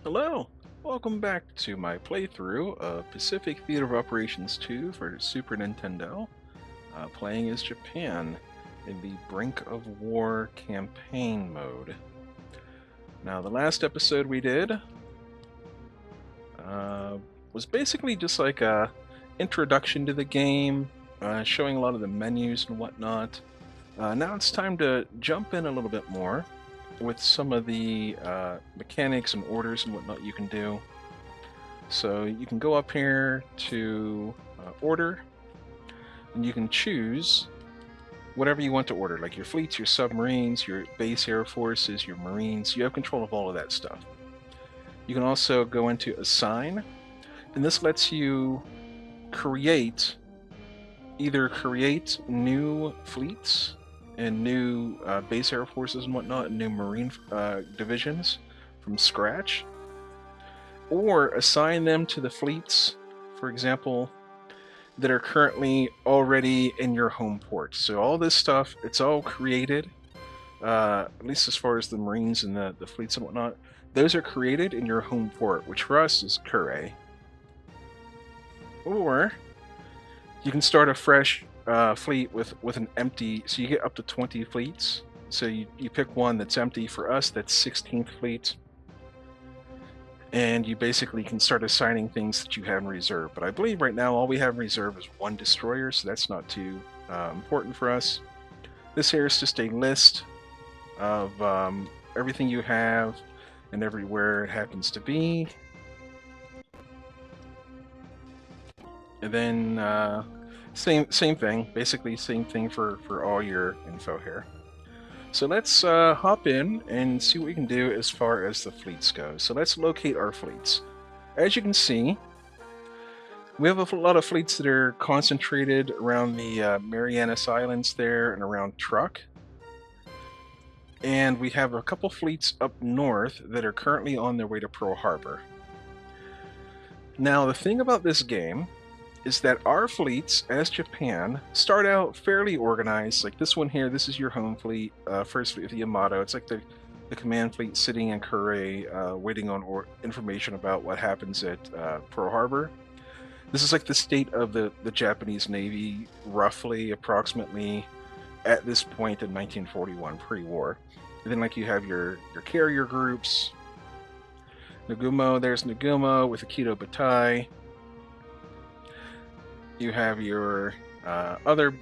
Hello, welcome back to my playthrough of Pacific Theater of Operations 2 for Super Nintendo, playing as Japan in the Brink of War campaign mode. Now, the last episode we did was basically just like a introduction to the game, showing a lot of the menus and whatnot. Now it's time to jump in a little bit more with some of the mechanics and orders and whatnot you can do. So you can go up here to order, and you can choose whatever you want to order, like your fleets, your submarines, your base air forces, your marines. You have control of all of that stuff. You can also go into assign, and this lets you either create new fleets and new base air forces and whatnot, and new marine divisions from scratch, or assign them to the fleets, for example, that are currently already in your home port. So all this stuff, it's all created, at least as far as the Marines and the fleets and whatnot, those are created in your home port, which for us is Kure. Or you can start a fresh fleet with an empty, so you get up to 20 fleets. So you pick one that's empty. For us, that's 16th fleet. And you basically can start assigning things that you have in reserve. But I believe right now all we have in reserve is one destroyer, so that's not too important for us. This here is just a list of everything you have and everywhere it happens to be. And then same thing, basically same thing for all your info here. So let's hop in and see what we can do as far as the fleets go. So let's locate our fleets. As you can see, we have a lot of fleets that are concentrated around the Marianas Islands there and around Truk. And we have a couple fleets up north that are currently on their way to Pearl Harbor. Now, the thing about this game is that our fleets, as Japan, start out fairly organized. Like this one here, this is your home fleet, first fleet of the Yamato. It's like the command fleet sitting in Kure, waiting on information about what happens at Pearl Harbor. This is like the state of the Japanese Navy, roughly, approximately, at this point in 1941, pre-war. And then like you have your carrier groups. Nagumo, there's Nagumo with Akito Batai. You have your other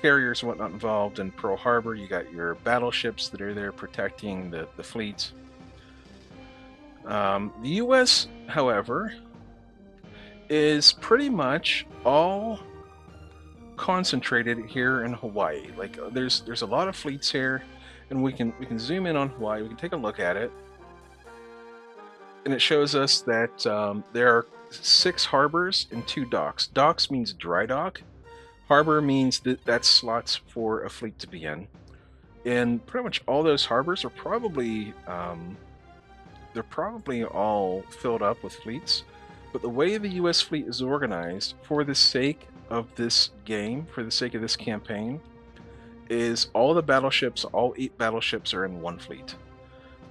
carriers and whatnot involved in Pearl Harbor. You got your battleships that are there protecting the fleet. The U.S., however, is pretty much all concentrated here in Hawaii. Like there's a lot of fleets here, and we can zoom in on Hawaii. We can take a look at it, and it shows us that there are 6 harbors and 2 docks. Docks means dry dock. Harbor means that's slots for a fleet to be in. And pretty much all those harbors are probably they're probably all filled up with fleets. But the way the U.S. fleet is organized, for the sake of this game, for the sake of this campaign, is all the battleships, all 8 battleships are in one fleet.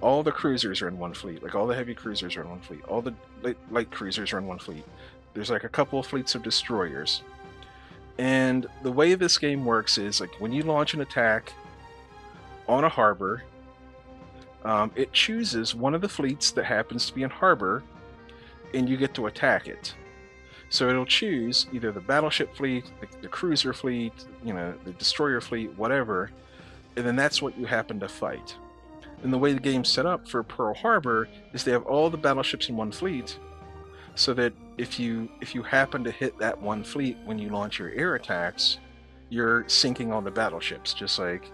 All the cruisers are in one fleet. Like all the heavy cruisers are in one fleet. All the light cruisers are in one fleet. There's like a couple of fleets of destroyers. And the way this game works is like when you launch an attack on a harbor, it chooses one of the fleets that happens to be in harbor, and you get to attack it. So it'll choose either the battleship fleet, the cruiser fleet, the destroyer fleet, whatever, and then that's what you happen to fight. And the way the game's set up for Pearl Harbor is they have all the battleships in one fleet, so that if you happen to hit that one fleet when you launch your air attacks, you're sinking all the battleships, just like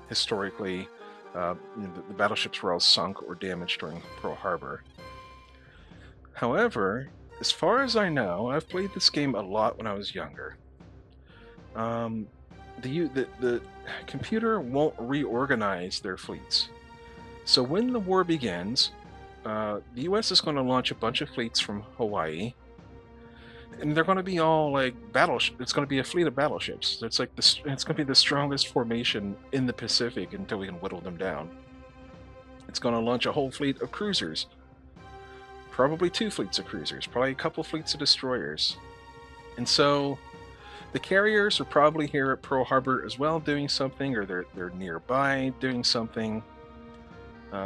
historically the battleships were all sunk or damaged during Pearl Harbor. However, as far as I know, I've played this game a lot when I was younger. The computer won't reorganize their fleets. So when the war begins, the U.S. is going to launch a bunch of fleets from Hawaii, and they're going to be all like battleships. It's going to be a fleet of battleships. It's like it's going to be the strongest formation in the Pacific until we can whittle them down. It's going to launch a whole fleet of cruisers. probably 2 fleets of cruisers, probably a couple fleets of destroyers. And so the carriers are probably here at Pearl Harbor as well doing something, or they're nearby doing something.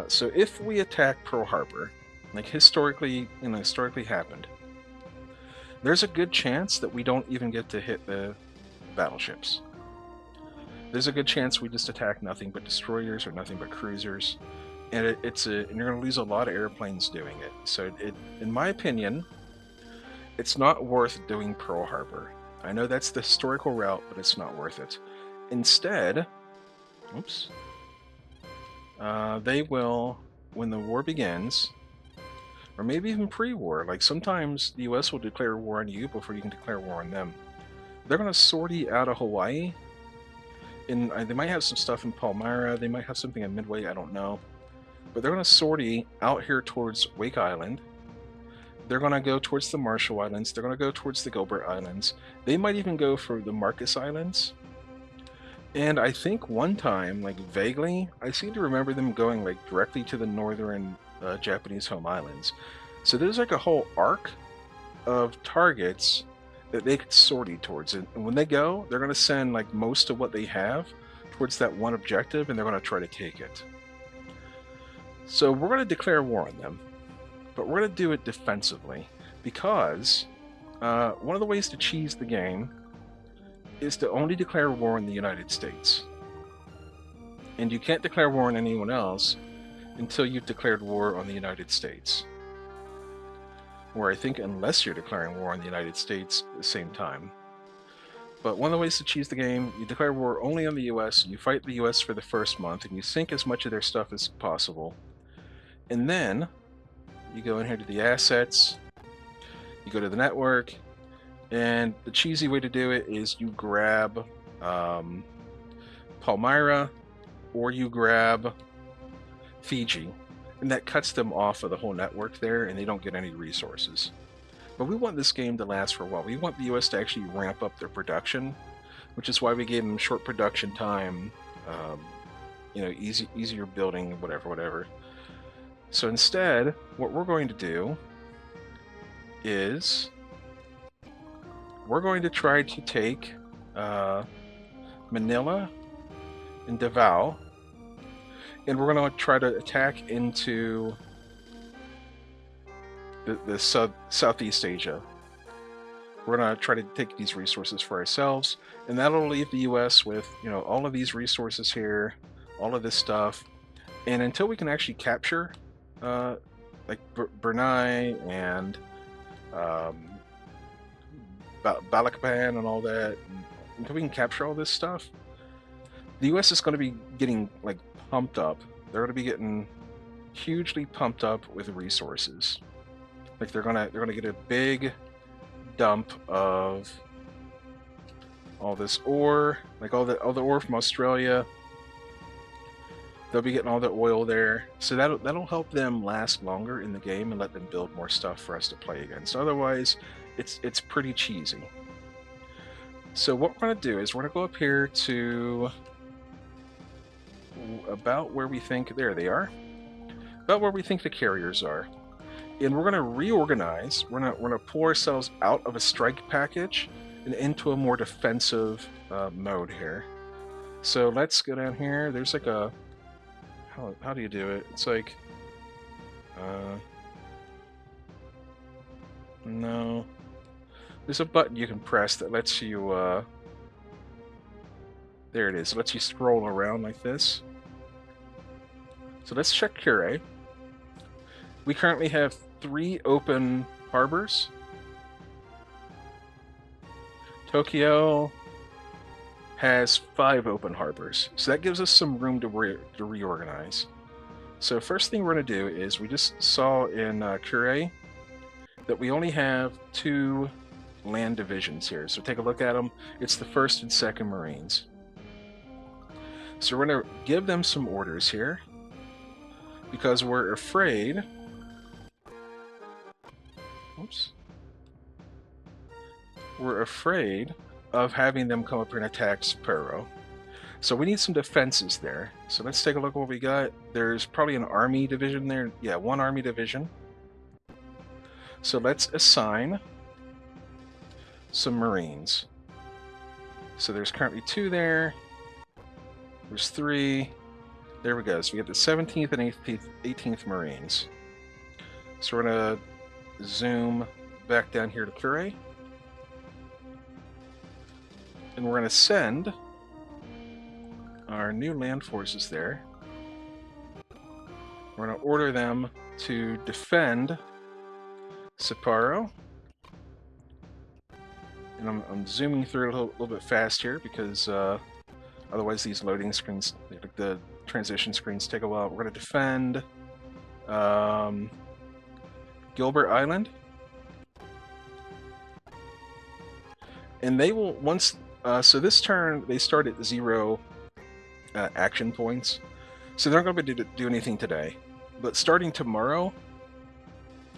So if we attack Pearl Harbor, like historically happened, there's a good chance that we don't even get to hit the battleships. There's a good chance we just attack nothing but destroyers or nothing but cruisers, and you're going to lose a lot of airplanes doing it. So in my opinion, it's not worth doing Pearl Harbor. I know that's the historical route, but it's not worth it. Instead, they will, when the war begins, or maybe even pre-war, like sometimes the US will declare war on you before you can declare war on them. They're going to sortie out of Hawaii, and they might have some stuff in Palmyra, they might have something in Midway, I don't know. But they're going to sortie out here towards Wake Island. They're going to go towards the Marshall Islands, they're going to go towards the Gilbert Islands. They might even go for the Marcus Islands. And I think one time, like vaguely, I seem to remember them going like directly to the northern Japanese home islands. So there's like a whole arc of targets that they could sortie towards it. And when they go, they're going to send like most of what they have towards that one objective, and they're going to try to take it. So we're going to declare war on them, but we're going to do it defensively, because one of the ways to cheese the game is to only declare war on the United States. And you can't declare war on anyone else until you've declared war on the United States. Or I think unless you're declaring war on the United States at the same time. But one of the ways to cheese the game, you declare war only on the US, and you fight the US for the first month, and you sink as much of their stuff as possible. And then you go in here to the assets, you go to the network, and the cheesy way to do it is you grab Palmyra, or you grab Fiji, and that cuts them off of the whole network there, and they don't get any resources. But we want this game to last for a while. We want the US to actually ramp up their production, which is why we gave them short production time, easier building, whatever. So instead, what we're going to do is we're going to try to take Manila and Davao, and we're going to try to attack into the Southeast Asia. We're going to try to take these resources for ourselves, and that'll leave the US with, all of these resources here, all of this stuff. And until we can actually capture like Brunei and Balikpapan and all that, until we can capture all this stuff, the US is going to be getting like pumped up. They're going to be getting hugely pumped up with resources. Like they're gonna get a big dump of all this ore, like all the ore from Australia. They'll be getting all the oil there, so that'll help them last longer in the game and let them build more stuff for us to play against. Otherwise, it's pretty cheesy. So what we're going to do is we're going to go up here to about where we think, there they are, about where we think the carriers are, and we're going to reorganize. We're going to pull ourselves out of a strike package and into a more defensive mode here. So let's go down here. There's like a how do you do it? It's like no, there's a button you can press that lets you there it is. It lets you scroll around like this. So let's check Kure. We currently have 3 open harbors. Tokyo has 5 open harbors, so that gives us some room to reorganize. So first thing we're going to do is, we just saw in Kure that we only have 2 land divisions here. So take a look at them. It's the 1st and 2nd Marines. So we're going to give them some orders here, because we're afraid. Oops. We're afraid of having them come up here and attack Sapporo. So we need some defenses there. So let's take a look at what we got. There's probably an army division there. Yeah, 1 army division. So let's assign some Marines. So there's currently 2 there. There's 3. There we go. So we get the 17th and 18th Marines. So we're going to zoom back down here to Kure. And we're going to send our new land forces there. We're going to order them to defend Sapporo. And I'm zooming through it a little bit fast here because otherwise these loading screens, like the transition screens, take a while. We're going to defend Gilbert Island. And they will, once, so this turn they start at 0 action points. So they're not going to be able to do anything today. But starting tomorrow,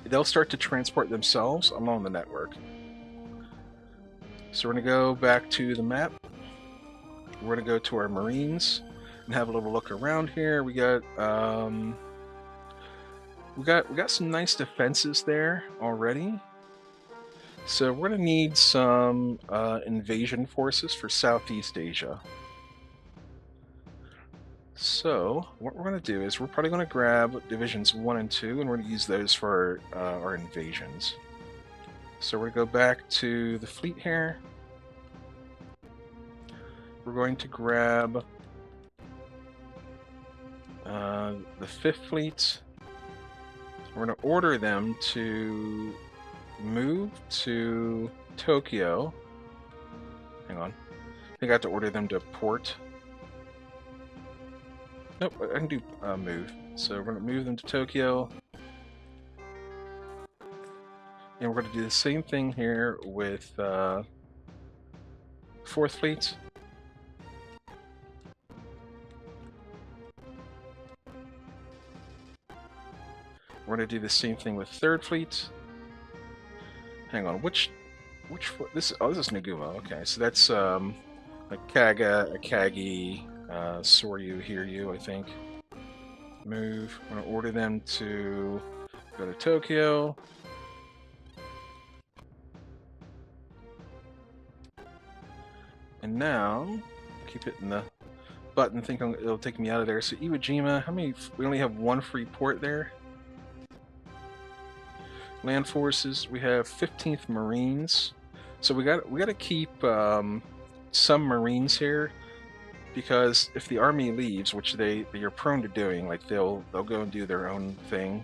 they'll start to transport themselves along the network. So we're going to go back to the map. We're going to go to our Marines and have a little look around here. We got some nice defenses there already. So we're going to need some invasion forces for Southeast Asia. So what we're going to do is we're probably going to grab divisions 1 and 2, and we're going to use those for our invasions. So we're going to go back to the fleet here. We're going to grab the 5th fleet. We're going to order them to move to Tokyo. Hang on. I think I have to order them to port. Nope, I can do move. So we're going to move them to Tokyo. And we're going to do the same thing here with 4th Fleet. We're going to do the same thing with 3rd Fleet. Hang on, which this is Nagumo. Okay, so that's Akaga, Akagi, Soryu, Hiryu, I think. Move. I'm going to order them to go to Tokyo. And now, keep hitting the button, thinking it'll take me out of there. So Iwo Jima, how many? We only have 1 free port there. Land forces, we have 15th Marines. So we got to keep some Marines here, because if the army leaves, which they are prone to doing, like they'll go and do their own thing.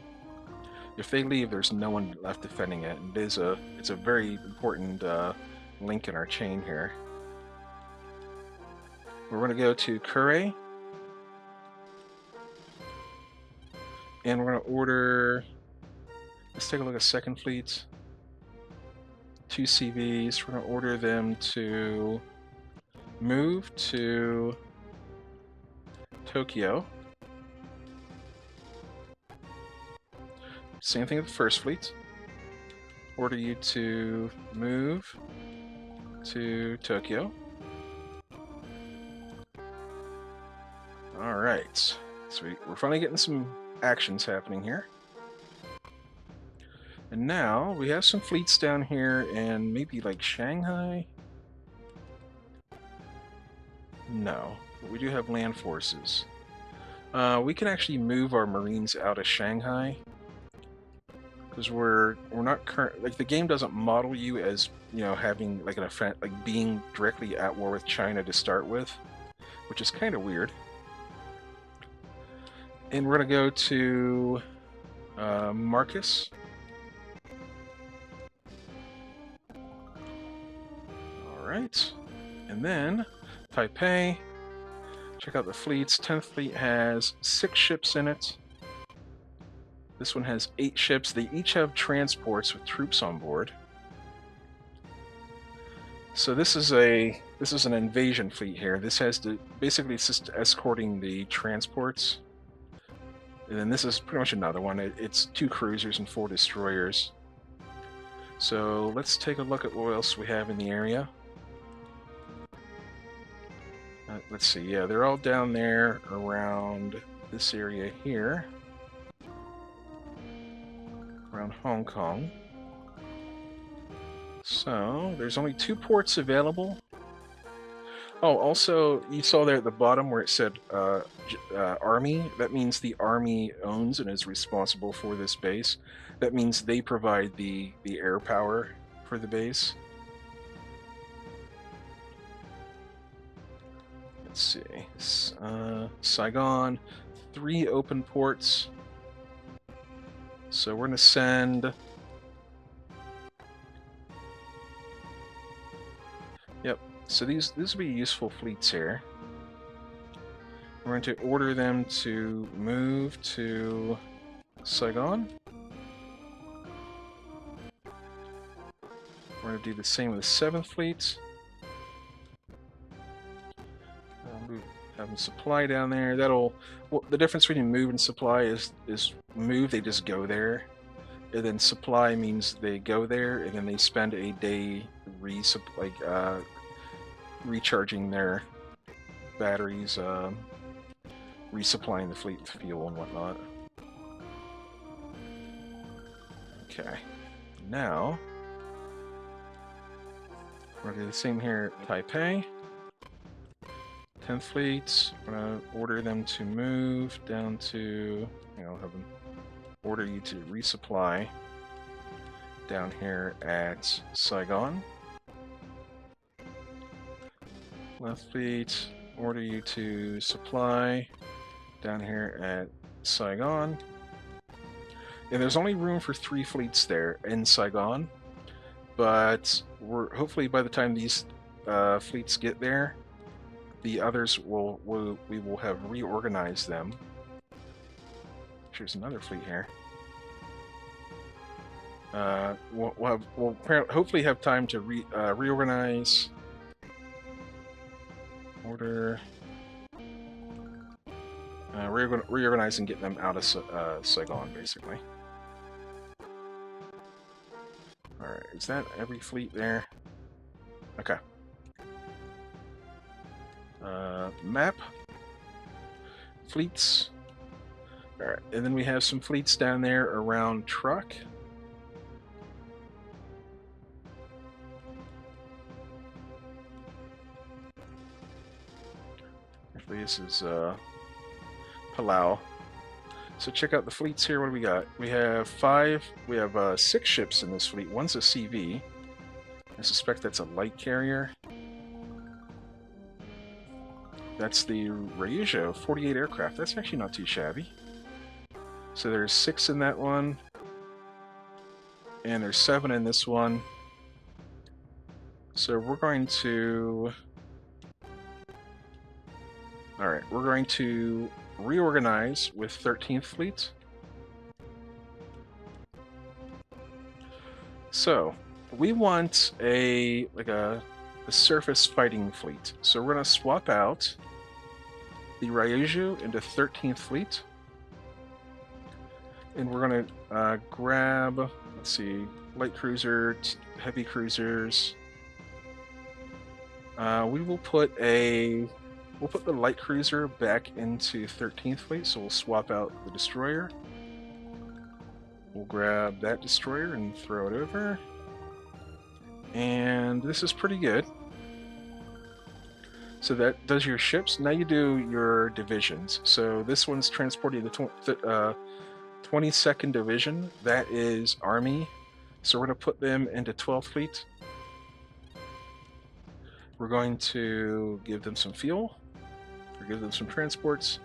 If they leave, there's no one left defending it, and it's a very important link in our chain here. We're going to go to Kure, and we're going to order. Let's take a look at 2nd Fleet. 2 CVs. We're going to order them to move to Tokyo. Same thing with the 1st Fleet. Order you to move to Tokyo. Alright. So we're finally getting some actions happening here. And now we have some fleets down here, and maybe like Shanghai? No, but we do have land forces. We can actually move our Marines out of Shanghai, because we're not current. Like, the game doesn't model you as, you know, having like an offense, like being directly at war with China to start with, which is kind of weird. And we're gonna go to Marcus. Alright, and then Taipei. Check out the fleets. 10th Fleet has 6 ships in it. This one has 8 ships. They each have transports with troops on board. So this is an invasion fleet here. This has to basically assist escorting the transports. And then this is pretty much another one. It's 2 cruisers and 4 destroyers. So let's take a look at what else we have in the area. Let's see, yeah, they're all down there around this area here. Around Hong Kong. So there's only 2 ports available. Oh, also, you saw there at the bottom where it said Army. That means the Army owns and is responsible for this base. That means they provide the air power for the base. Let's see. Saigon, 3 open ports. So we're going to send... Yep. So these will be useful fleets here. We're going to order them to move to Saigon. We're going to do the same with the 7th Fleet. Have them supply down there. That'll... Well, the difference between move and supply is move, they just go there. And then supply means they go there, and then they spend a day recharging their batteries, resupplying the fleet with fuel and whatnot. Okay. Now, we're going to do the same here at Taipei. 10th Fleet, we're going to order them to move down to, have them order you to resupply down here at Saigon. 11th Fleet, order you to supply down here at Saigon. And there's only room for 3 fleets there in Saigon, but hopefully by the time these fleets get there, the others we will have reorganized them. There's another fleet here. We'll hopefully have time to reorganize. Order. Reorganize and get them out of Saigon, basically. Alright, is that every fleet there? Okay. Map. Fleets. Alright, and then we have some fleets down there around Truck. Actually, this is Palau. So check out the fleets here. What do we got? We have 6 ships in this fleet. One's a CV. I suspect that's a light carrier. That's the Ryujo, 48 aircraft. That's actually not too shabby. So there's 6 in that one. And there's 7 in this one. So we're going to... Alright, we're going to reorganize with 13th Fleet. So, we want a surface fighting fleet. So we're going to swap out the Ryuju into 13th Fleet. And we're going to grab, let's see, light cruiser, heavy cruisers. We'll put the light cruiser back into 13th Fleet, so we'll swap out the destroyer. We'll grab that destroyer and throw it over. And this is pretty good. So that does your ships. Now you do your divisions. So this one's transporting the 22nd Division. That is Army. So we're going to put them into 12th Fleet. We're going to give them some fuel. Or give them some transports.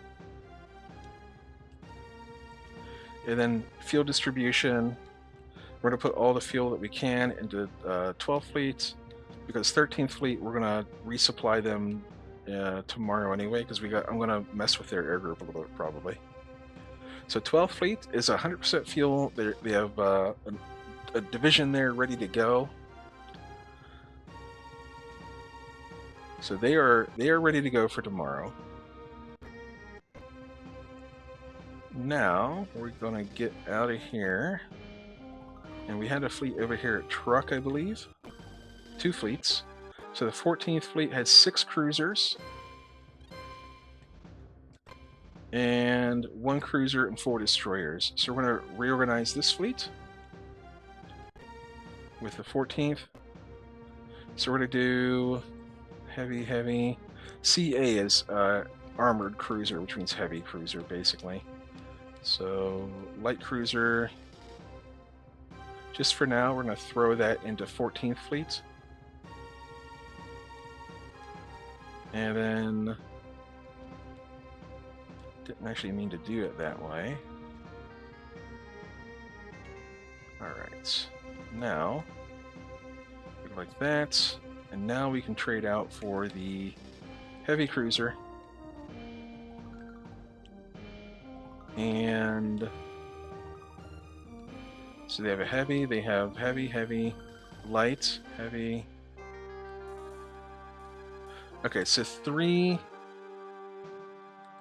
And then fuel distribution. We're going to put all the fuel that we can into 12th Fleet. Because 13th Fleet, we're going to resupply them tomorrow anyway, because I'm going to mess with their air group a little bit, probably. So 12th Fleet is 100% fuel. They have a division there ready to go. So they are ready to go for tomorrow. Now, we're going to get out of here. And we had a fleet over here at Truck, I believe. 2 fleets. So the 14th Fleet has 6 cruisers. And 1 cruiser and 4 destroyers. So we're going to reorganize this fleet with the 14th. So we're going to do heavy, heavy. CA is armored cruiser, which means heavy cruiser, basically. So light cruiser. Just for now, we're going to throw that into 14th Fleet. And then... didn't actually mean to do it that way. Alright. Now, like that. And now we can trade out for the heavy cruiser. And... so they have a heavy, they have heavy, heavy, light, heavy. Okay, so 3.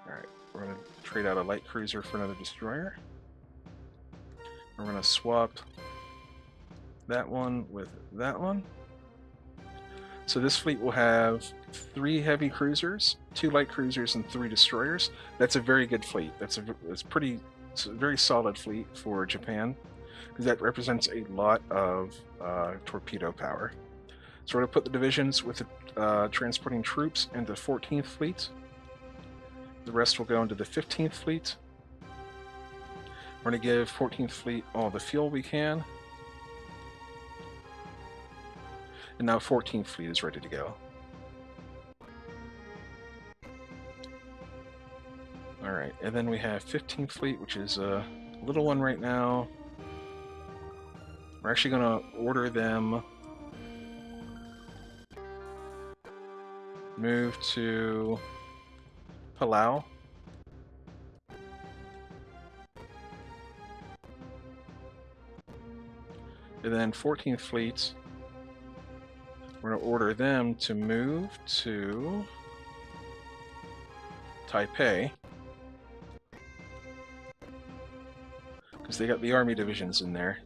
Alright, we're going to trade out a light cruiser for another destroyer. We're going to swap that one with that one. So this fleet will have 3 heavy cruisers, 2 light cruisers, and 3 destroyers. That's a very good fleet. It's a very solid fleet for Japan, because that represents a lot of torpedo power. So we're going to put the divisions with the transporting troops into the 14th Fleet. The rest will go into the 15th Fleet. We're going to give 14th Fleet all the fuel we can. And now 14th Fleet is ready to go. Alright, and then we have 15th Fleet, which is a little one right now. We're actually going to order them move to Palau. And then 14th Fleet, we're going to order them to move to Taipei, because they got the army divisions in there.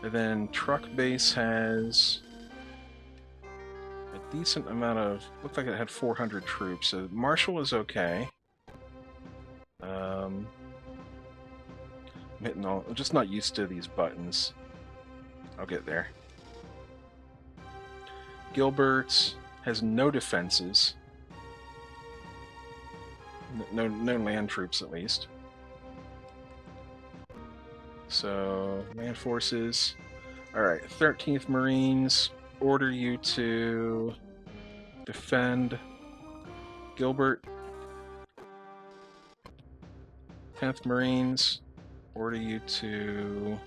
And then Truck Base has a decent amount of... looked like it had 400 troops, so Marshall is okay. I'm hitting all... I'm just not used to these buttons. I'll get there. Gilbert has no defenses. No land troops, at least. So, land forces. Alright, 13th Marines, order you to defend Gilbert. 10th Marines, order you to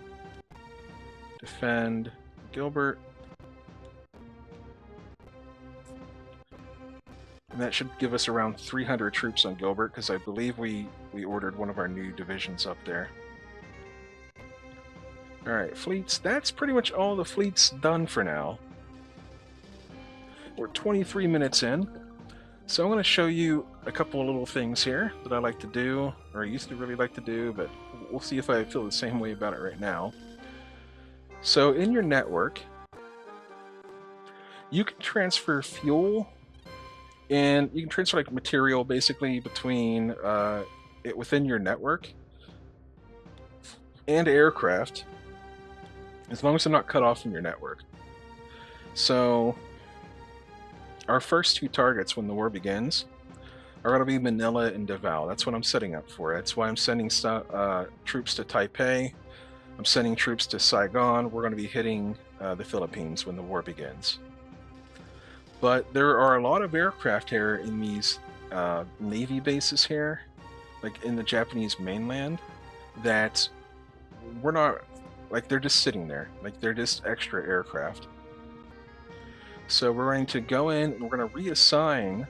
defend Gilbert. And that should give us around 300 troops on Gilbert, because I believe we ordered one of our new divisions up there. Alright, fleets. That's pretty much all the fleets done for now. We're 23 minutes in. So I'm going to show you a couple of little things here that I like to do, or I used to really like to do, but we'll see if I feel the same way about it right now. So in your network, you can transfer fuel, and you can transfer like material basically between within your network and aircraft, as long as they're not cut off from your network. So our first 2 targets when the war begins are going to be Manila and Davao. That's what I'm setting up for. That's why I'm sending troops to Taipei. I'm sending troops to Saigon. We're going to be hitting the Philippines when the war begins. But there are a lot of aircraft here in these Navy bases here, like in the Japanese mainland, that we're not... like, they're just sitting there. Like, they're just extra aircraft. So we're going to go in and we're going to reassign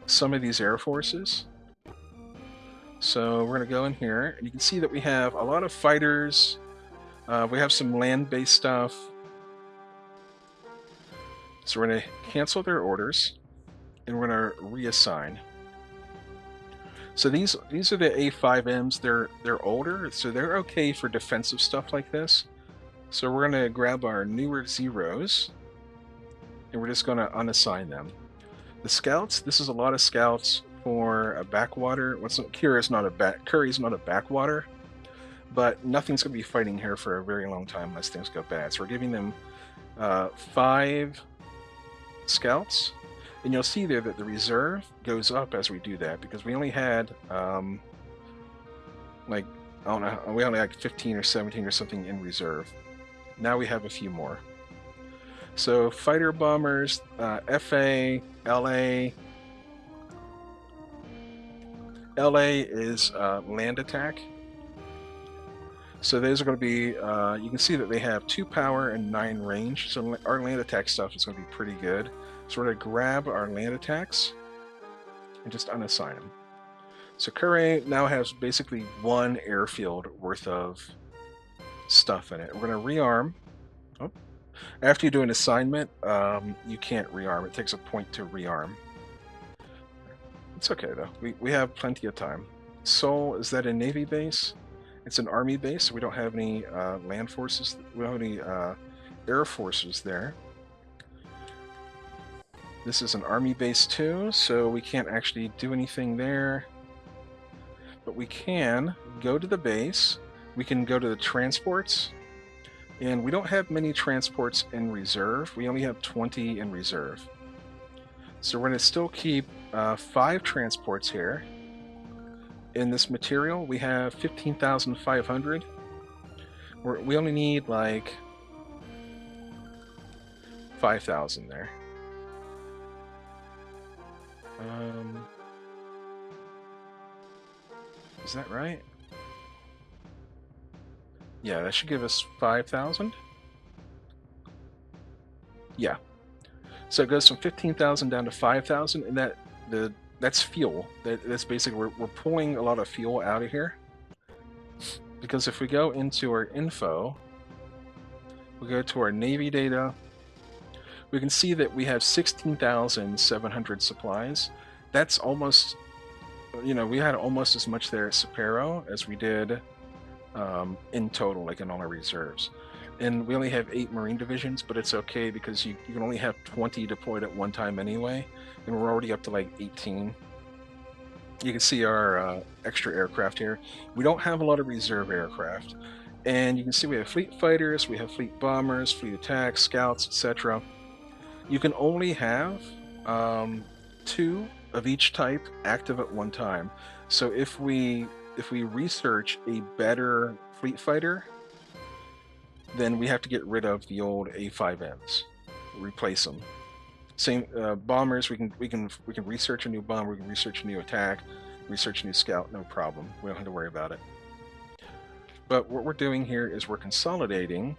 some of these air forces. So we're going to go in here, and you can see that we have a lot of fighters. We have some land-based stuff. So we're going to cancel their orders, and we're going to reassign. So these are the A5Ms. They're older, so they're okay for defensive stuff like this. So we're going to grab our newer Zeros, and we're just going to unassign them. The scouts. This is a lot of scouts for a backwater. Curry's not a backwater, but nothing's going to be fighting here for a very long time unless things go bad. So we're giving them 5 scouts, and you'll see there that the reserve goes up as we do that, because we only had like, I don't know, we only had 15 or 17 or something in reserve. Now we have a few more. So fighter bombers, FA, LA. LA is land attack. So those are going to be, you can see that they have 2 power and 9 range. So our land attack stuff is going to be pretty good. So we're going to grab our land attacks and just unassign them. So Curray now has basically 1 airfield worth of stuff in it. We're going to rearm. Oh. After you do an assignment, you can't rearm. It takes a point to rearm. It's okay though. We have plenty of time. Seoul, is that a Navy base? It's an Army base, so we don't have any land forces. We don't have any air forces there. This is an Army base too, so we can't actually do anything there. But we can go to the base. We can go to the transports. And we don't have many transports in reserve. We only have 20 in reserve. So we're going to still keep 5 transports here. In this material, we have 15,500. We only need like 5,000 there. Is that right? Yeah, that should give us 5,000. Yeah. So it goes from 15,000 down to 5,000, and that's fuel. That's basically, we're pulling a lot of fuel out of here. Because if we go into our info, we go to our Navy data, we can see that we have 16,700 supplies. That's almost, we had almost as much there at Sapero as we did in total, like in all our reserves. And we only have 8 Marine divisions, but it's okay because you can only have 20 deployed at one time anyway, and we're already up to like 18. You can see our extra aircraft here. We don't have a lot of reserve aircraft, and you can see we have fleet fighters, we have fleet bombers, fleet attacks, scouts, etc. You can only have 2 of each type active at one time. So if we research a better fleet fighter, then we have to get rid of the old A5Ms, replace them. Same bombers. We can research a new bomber. We can research a new attack, research a new scout. No problem. We don't have to worry about it. But what we're doing here is we're consolidating.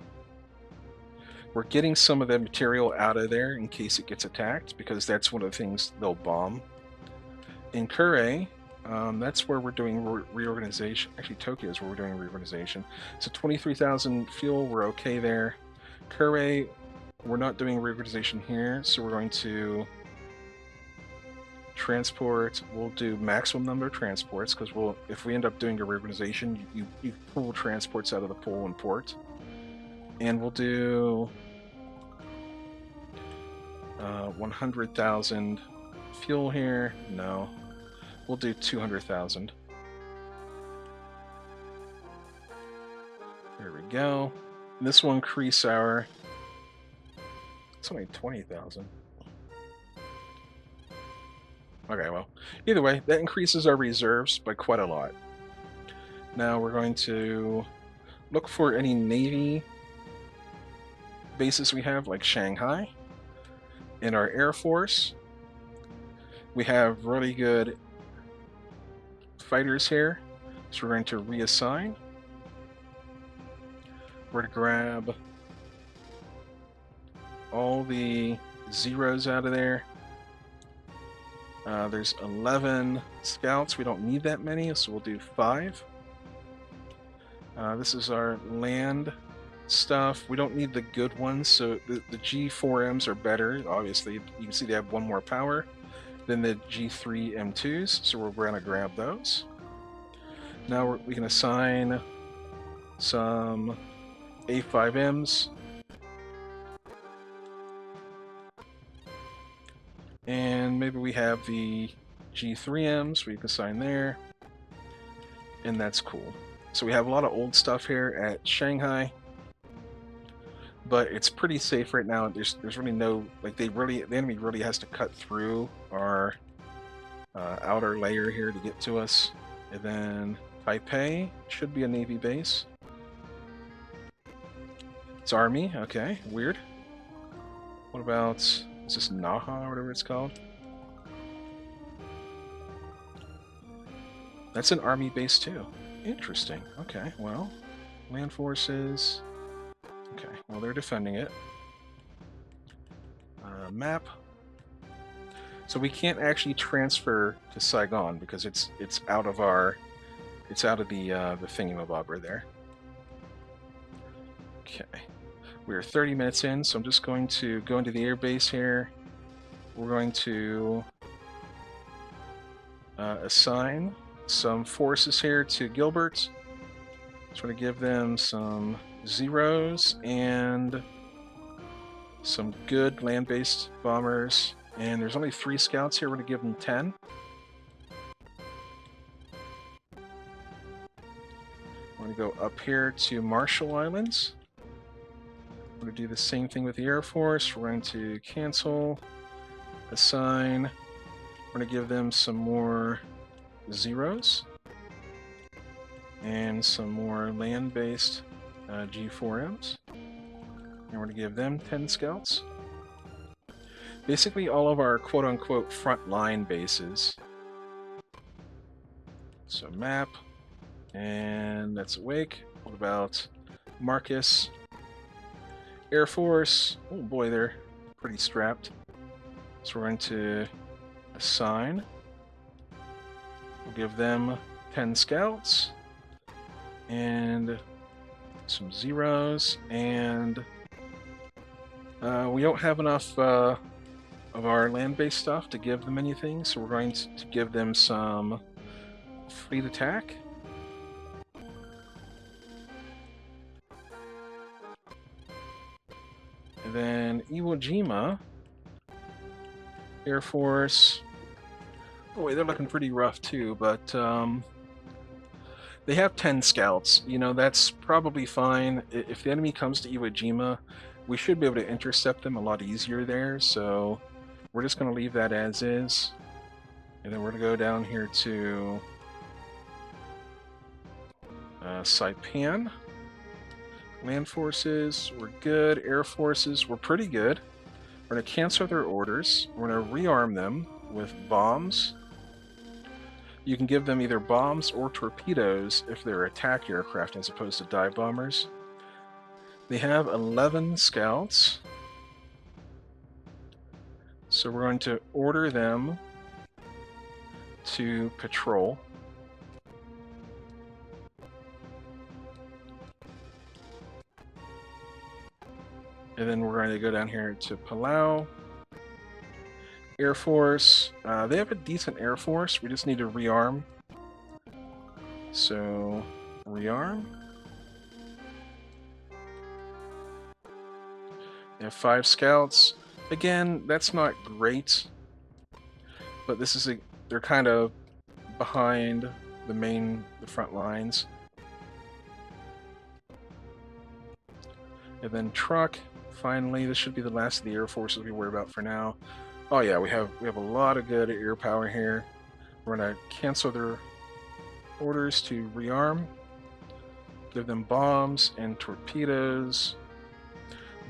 We're getting some of the material out of there in case it gets attacked, because that's one of the things they'll bomb. In Kure, that's where we're doing reorganization. Actually, Tokyo is where we're doing reorganization. So 23,000 fuel, we're okay there. Kure, we're not doing reorganization here, so we're going to transport. We'll do maximum number of transports, because if we end up doing a reorganization, you pull transports out of the pool and port. And we'll do 100,000 fuel here. No. We'll do 200,000. There we go. And this will increase our... It's only 20,000. Okay, well, either way, that increases our reserves by quite a lot. Now we're going to look for any Navy bases we have, like Shanghai. In our Air Force, we have really good fighters here, so we're going to reassign. We're going to grab all the zeros out of there. There's 11 scouts. We don't need that many, so we'll do 5. This is our land stuff. We don't need the good ones, so the G4Ms are better. Obviously, you can see they have 1 more power than the G3 M2s, so we're going to grab those. Now we can assign some A5Ms. And maybe we have the G3Ms, we can assign there. And that's cool. So we have a lot of old stuff here at Shanghai, but it's pretty safe right now. There's really no, like, the enemy really has to cut through our outer layer here to get to us. And then Taipei should be a Navy base. It's Army, okay, weird. What about, is this Naha or whatever it's called? That's an Army base too. Interesting. Okay, well, land forces. Okay, well, they're defending it. Map. So we can't actually transfer to Saigon because it's out of our, it's out of the thingamabobber there. Okay, we're 30 minutes in, so I'm just going to go into the air base here. We're going to assign some forces here to Gilbert. Just want to give them some zeros and some good land-based bombers. And there's only 3 scouts here. We're going to give them 10. We're going to go up here to Marshall Islands. We're going to do the same thing with the Air Force. We're going to cancel, assign. We're going to give them some more zeros and some more land-based G4Ms. And we're going to give them 10 scouts. Basically all of our quote-unquote front-line bases. So map, and that's awake. What about Marcus? Air Force. Oh boy, they're pretty strapped. So we're going to assign. We'll give them 10 scouts and some zeros, and we don't have enough of our land-based stuff to give them anything, so we're going to give them some fleet attack. And then Iwo Jima, Air Force. Boy, they're looking pretty rough too, but they have 10 scouts. You know, that's probably fine. If the enemy comes to Iwo Jima, we should be able to intercept them a lot easier there, so we're just going to leave that as is. And then we're going to go down here to Saipan. Land forces, we're good. Air forces, we're pretty good. We're going to cancel their orders. We're going to rearm them with bombs. You can give them either bombs or torpedoes if they're attack aircraft as opposed to dive bombers. They have 11 scouts. So we're going to order them to patrol. And then we're going to go down here to Palau. Air Force. They have a decent Air Force. We just need to rearm. So, rearm. They have 5 scouts. Again, that's not great. But this is they're kind of behind the front lines. And then truck. Finally, this should be the last of the Air Forces we worry about for now. Oh yeah, we have a lot of good air power here. We're gonna cancel their orders to rearm. Give them bombs and torpedoes.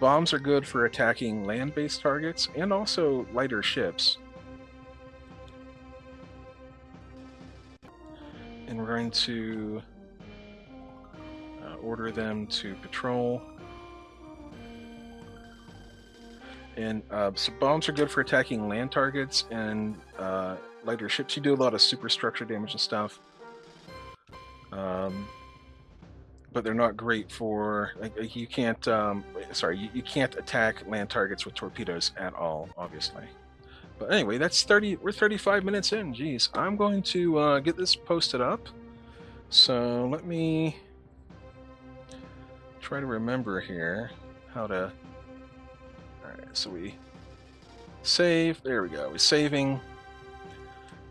Bombs are good for attacking land-based targets and also lighter ships. And we're going to order them to patrol. And so bombs are good for attacking land targets and lighter ships. You do a lot of superstructure damage and stuff. But they're not great for, like you can't, you can't attack land targets with torpedoes at all, obviously. But anyway, we're 35 minutes in, geez. I'm going to get this posted up. So let me try to remember here how to, alright, so we save, there we go, we're saving.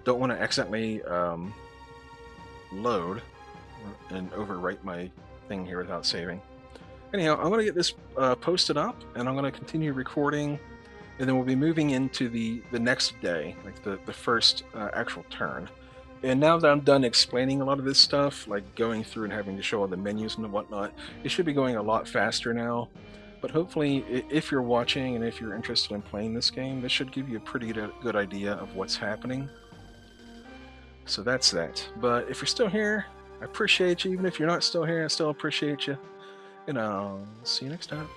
Don't want to accidentally load. and overwrite my thing here without saving. Anyhow, I'm going to get this posted up, and I'm going to continue recording, and then we'll be moving into the next day, like the first actual turn. And now that I'm done explaining a lot of this stuff, like going through and having to show all the menus and whatnot, it should be going a lot faster now. But hopefully, if you're watching and if you're interested in playing this game, this should give you a pretty good idea of what's happening. So that's that. But if you're still here, I appreciate you. Even if you're not still here, I still appreciate you. And I'll see you next time.